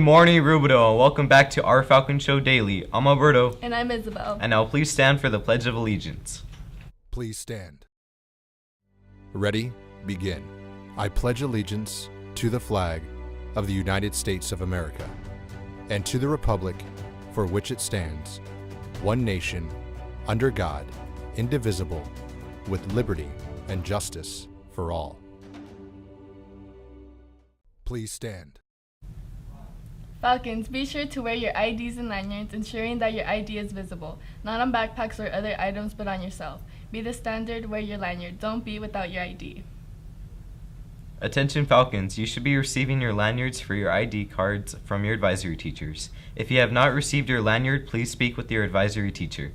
morning, Rubido, and welcome back to our Falcon Show Daily. I'm Alberto. And I'm Isabel. And now please stand for the Pledge of Allegiance. Please stand. Ready? Begin. I pledge allegiance to the flag of the United States of America and to the republic for which it stands, one nation, under God, indivisible, with liberty and justice for all. Please stand. Falcons, be sure to wear your IDs and lanyards, ensuring that your ID is visible, not on backpacks or other items but on yourself. Be the standard, wear your lanyard. Don't be without your ID. Attention Falcons, you should be receiving your lanyards for your ID cards from your advisory teachers. If you have not received your lanyard, please speak with your advisory teacher.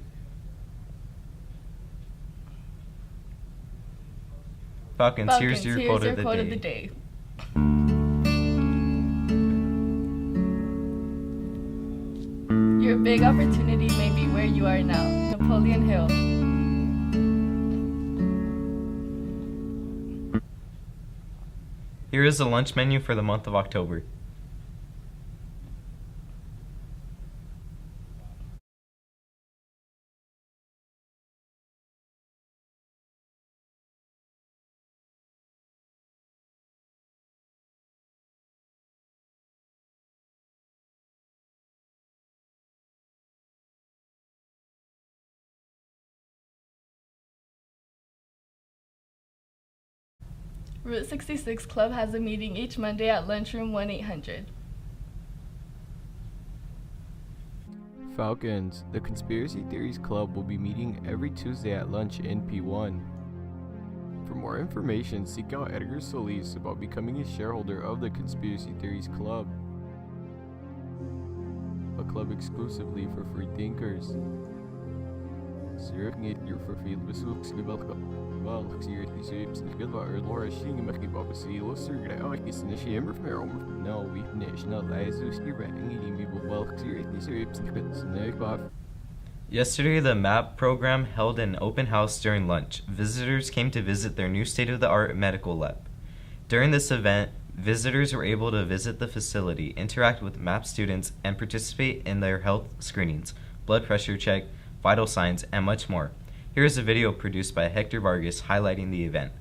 Falcons, here's your quote of the day. Your big opportunity may be where you are now. Napoleon Hill. Here is the lunch menu for the month of October. Route 66 Club has a meeting each Monday at lunchroom 1-800. Falcons, the Conspiracy Theories Club will be meeting every Tuesday at lunch in P1. For more information, seek out Edgar Solis about becoming a shareholder of the Conspiracy Theories Club, a club exclusively for free thinkers. Yesterday, the MAP program held an open house during lunch. Visitors came to visit their new state-of-the-art medical lab. During this event, visitors were able to visit the facility, interact with MAP students, and participate in their health screenings, blood pressure check, vital signs, and much more. Here is a video produced by Hector Vargas highlighting the event.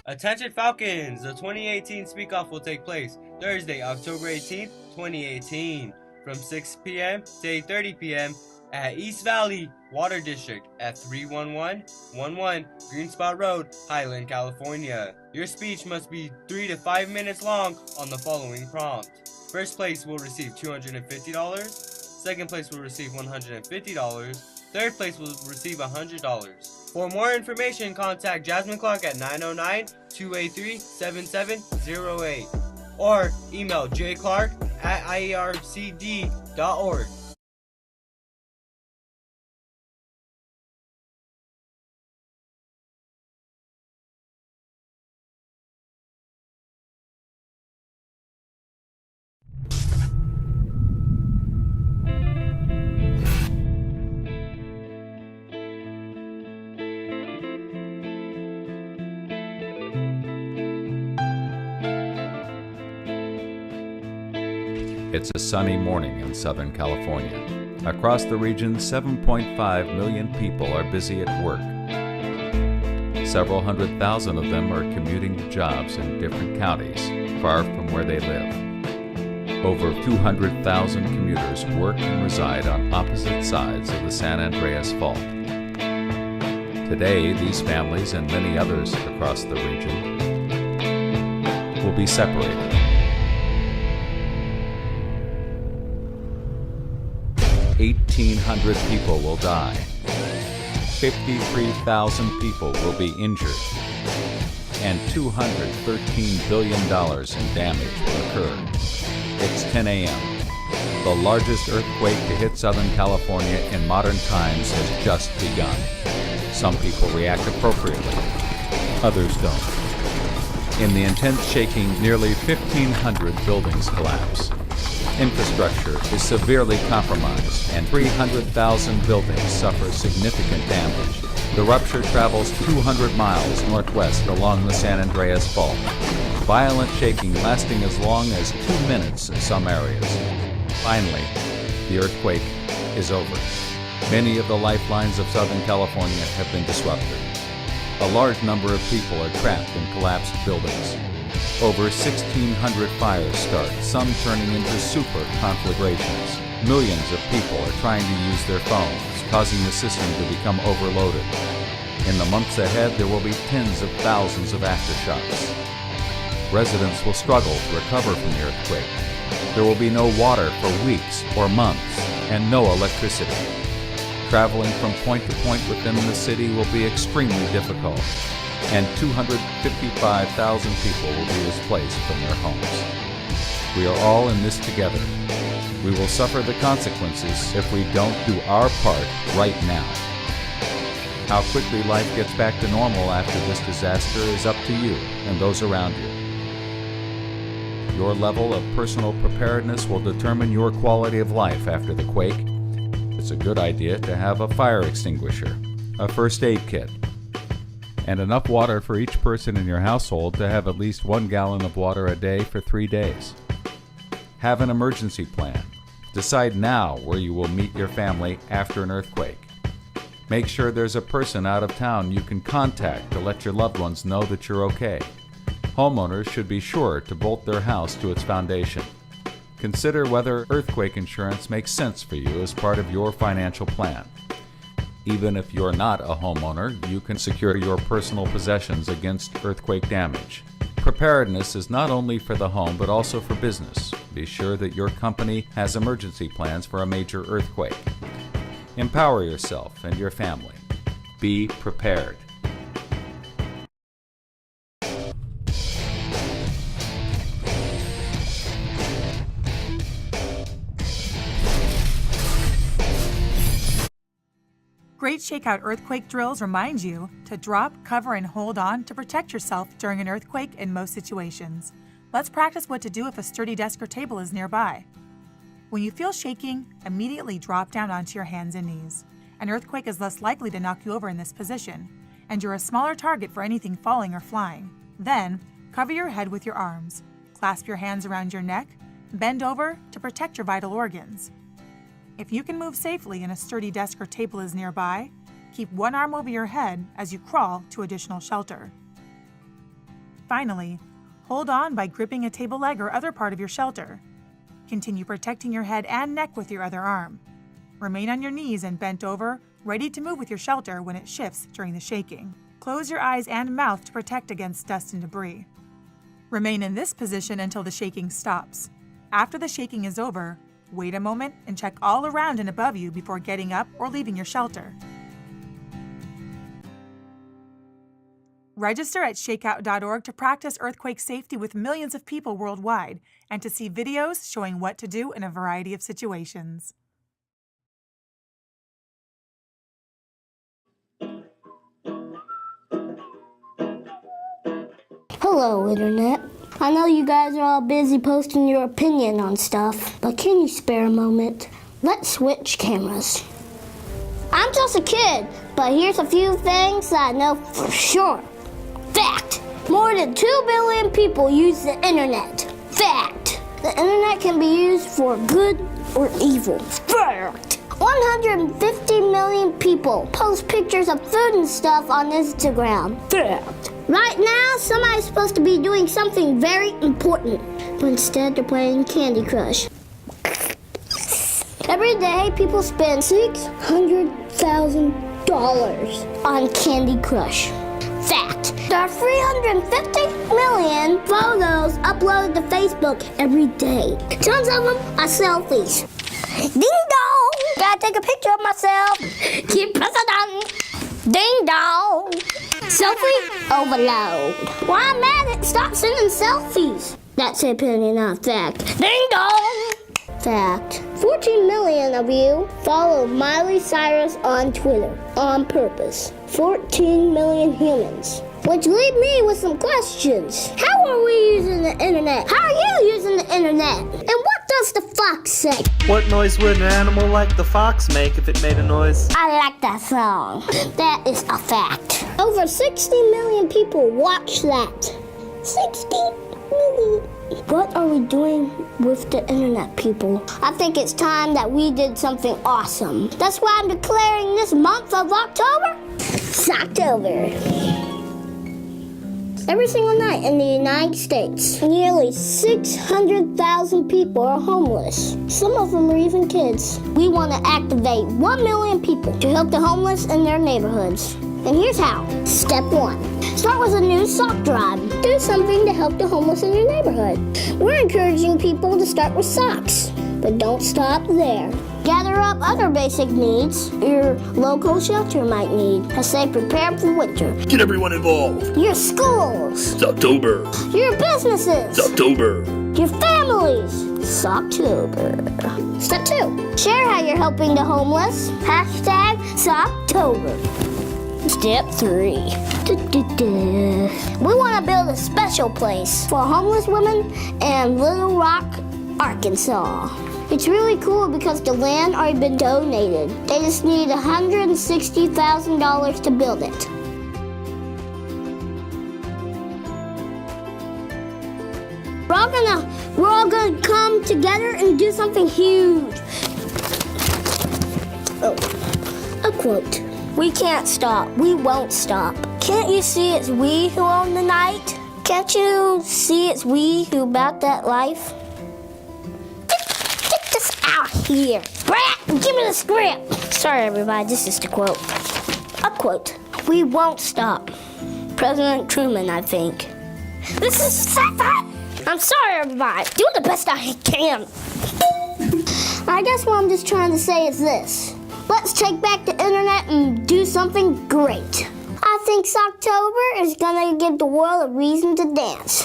Attention Falcons! The 2018 Speak-Off will take place Thursday, October 18th, 2018 from 6 p.m. to 8:30 p.m. at East Valley Water District at 31111 Green Spot Road, Highland, California. Your speech must be 3 to 5 minutes long on the following prompt. First place will receive $250, second place will receive $150, third place will receive $100. For more information, contact Jasmine Clark at 909-283-7708 or email jclark@iercd.org. It's a sunny morning in Southern California. Across the region, 7.5 million people are busy at work. Several 100,000 of them are commuting to jobs in different counties, far from where they live. Over 200,000 commuters work and reside on opposite sides of the San Andreas Fault. Today, these families and many others across the region will be separated. 1,800 people will die. 53,000 people will be injured. And $213 billion in damage will occur. It's 10 a.m. The largest earthquake to hit Southern California in modern times has just begun. Some people react appropriately, others don't. In the intense shaking, nearly 1,500 buildings collapse. Infrastructure is severely compromised, and 300,000 buildings suffer significant damage. The rupture travels 200 miles northwest along the San Andreas Fault. Violent shaking lasting as long as 2 minutes in some areas. Finally, the earthquake is over. Many of the lifelines of Southern California have been disrupted. A large number of people are trapped in collapsed buildings. Over 1,600 fires start, some turning into super conflagrations. Millions of people are trying to use their phones, causing the system to become overloaded. In the months ahead, there will be tens of thousands of aftershocks. Residents will struggle to recover from the earthquake. There will be no water for weeks or months, and no electricity. Traveling from point to point within the city will be extremely difficult, and 255,000 people will be displaced from their homes. We are all in this together. We will suffer the consequences if we don't do our part right now. How quickly life gets back to normal after this disaster is up to you and those around you. Your level of personal preparedness will determine your quality of life after the quake. It's a good idea to have a fire extinguisher, a first aid kit, and enough water for each person in your household to have at least 1 gallon of water a day for 3 days. Have an emergency plan. Decide now where you will meet your family after an earthquake. Make sure there's a person out of town you can contact to let your loved ones know that you're okay. Homeowners should be sure to bolt their house to its foundation. Consider whether earthquake insurance makes sense for you as part of your financial plan. Even if you're not a homeowner, you can secure your personal possessions against earthquake damage. Preparedness is not only for the home but also for business. Be sure that your company has emergency plans for a major earthquake. Empower yourself and your family. Be prepared. Great Shakeout earthquake drills remind you to drop, cover, and hold on to protect yourself during an earthquake in most situations. Let's practice what to do if a sturdy desk or table is nearby. When you feel shaking, immediately drop down onto your hands and knees. An earthquake is less likely to knock you over in this position, and you're a smaller target for anything falling or flying. Then, cover your head with your arms. Clasp your hands around your neck, bend over to protect your vital organs. If you can move safely and a sturdy desk or table is nearby, keep one arm over your head as you crawl to additional shelter. Finally, hold on by gripping a table leg or other part of your shelter. Continue protecting your head and neck with your other arm. Remain on your knees and bent over, ready to move with your shelter when it shifts during the shaking. Close your eyes and mouth to protect against dust and debris. Remain in this position until the shaking stops. After the shaking is over, wait a moment and check all around and above you before getting up or leaving your shelter. Register at shakeout.org to practice earthquake safety with millions of people worldwide and to see videos showing what to do in a variety of situations. Hello, Internet. I know you guys are all busy posting your opinion on stuff, but can you spare a moment? Let's switch cameras. I'm just a kid, but here's a few things I know for sure. Fact! More than 2 billion people use the Internet. Fact! The Internet can be used for good or evil. Fact! 150 million people post pictures of food and stuff on Instagram. Fact! Right now, somebody's supposed to be doing something very important, but instead they're playing Candy Crush. Every day, people spend $600,000 on Candy Crush. Fact. There are 350 million photos uploaded to Facebook every day. Tons of them are selfies. Ding dong! Gotta take a picture of myself. Keep president. Ding dong! Selfie overload. Why am at it? Stop sending selfies. That's opinion, not fact. Ding dong! fact. 14 million of you follow Miley Cyrus on Twitter on purpose. 14 million humans. Which leave me with some questions. How are we using the internet? How are you using the internet? And what does the fox say? What noise would an animal like the fox make if it made a noise? I like that song. That is a fact. Over 60 million people watch that. 60 million. What are we doing with the internet, people? I think it's time that we did something awesome. That's why I'm declaring this month of October, Socktober. Every single night in the United States, nearly 600,000 people are homeless. Some of them are even kids. We want to activate 1 million people to help the homeless in their neighborhoods. And here's how. Step 1. Start with a new sock drive. Do something to help the homeless in your neighborhood. We're encouraging people to start with socks, but don't stop there. Gather up other basic needs your local shelter might need as they prepare for winter. Get everyone involved. Your schools. It's October. Your businesses. It's October. Your families. It's Socktober. Step 2. Share how you're helping the homeless. Hashtag Socktober. Step 3. We want to build a special place for homeless women in Little Rock, Arkansas. It's really cool because the land already been donated. They just need $160,000 to build it. We're all gonna come together and do something huge. Oh, a quote. We can't stop. We won't stop. Can't you see it's we who own the night? Can't you see it's we who about that life? Get this out here. Brat, give me the script. Sorry, everybody. This is the quote. A quote. We won't stop. President Truman, I think. This is sci-fi. I'm sorry, everybody. Do the best I can. I guess what I'm just trying to say is this. Let's take back the internet and do something great. I think Socktober is gonna give the world a reason to dance.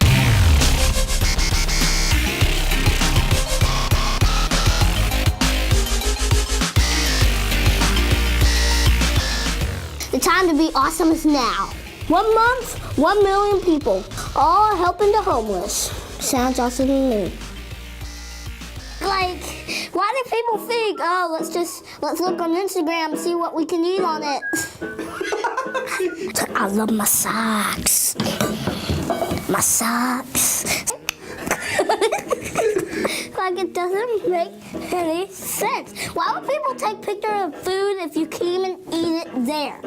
The time to be awesome is now. 1 month, 1 million people, all helping the homeless. Sounds awesome to me. Like, why do people think, oh, let's look on Instagram and see what we can eat on it? I love my socks. My socks. Like, it doesn't make any sense. Why would people take pictures of food if you can't even eat it there?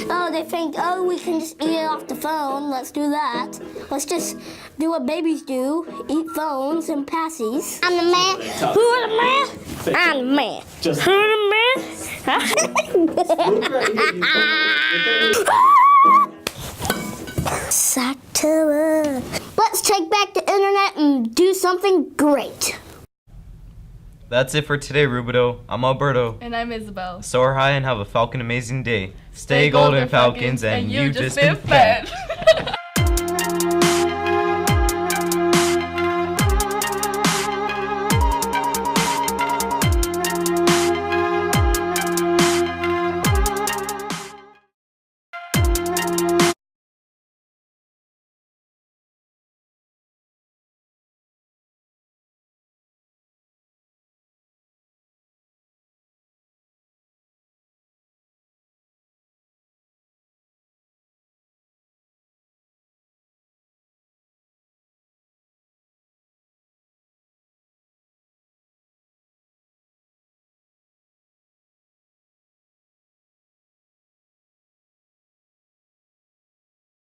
Oh, they think, oh, we can just eat it off the phone. Let's do that. Let's just do what babies do, eat phones and passies. I'm the man. Who are the man? I'm the man. Just Who are the man? Socktober. Let's take back the internet and do something great. That's it for today, Rubido. I'm Alberto. And I'm Isabel. Soar high and have a Falcon amazing day. Stay golden, Falcons, and you just been fed.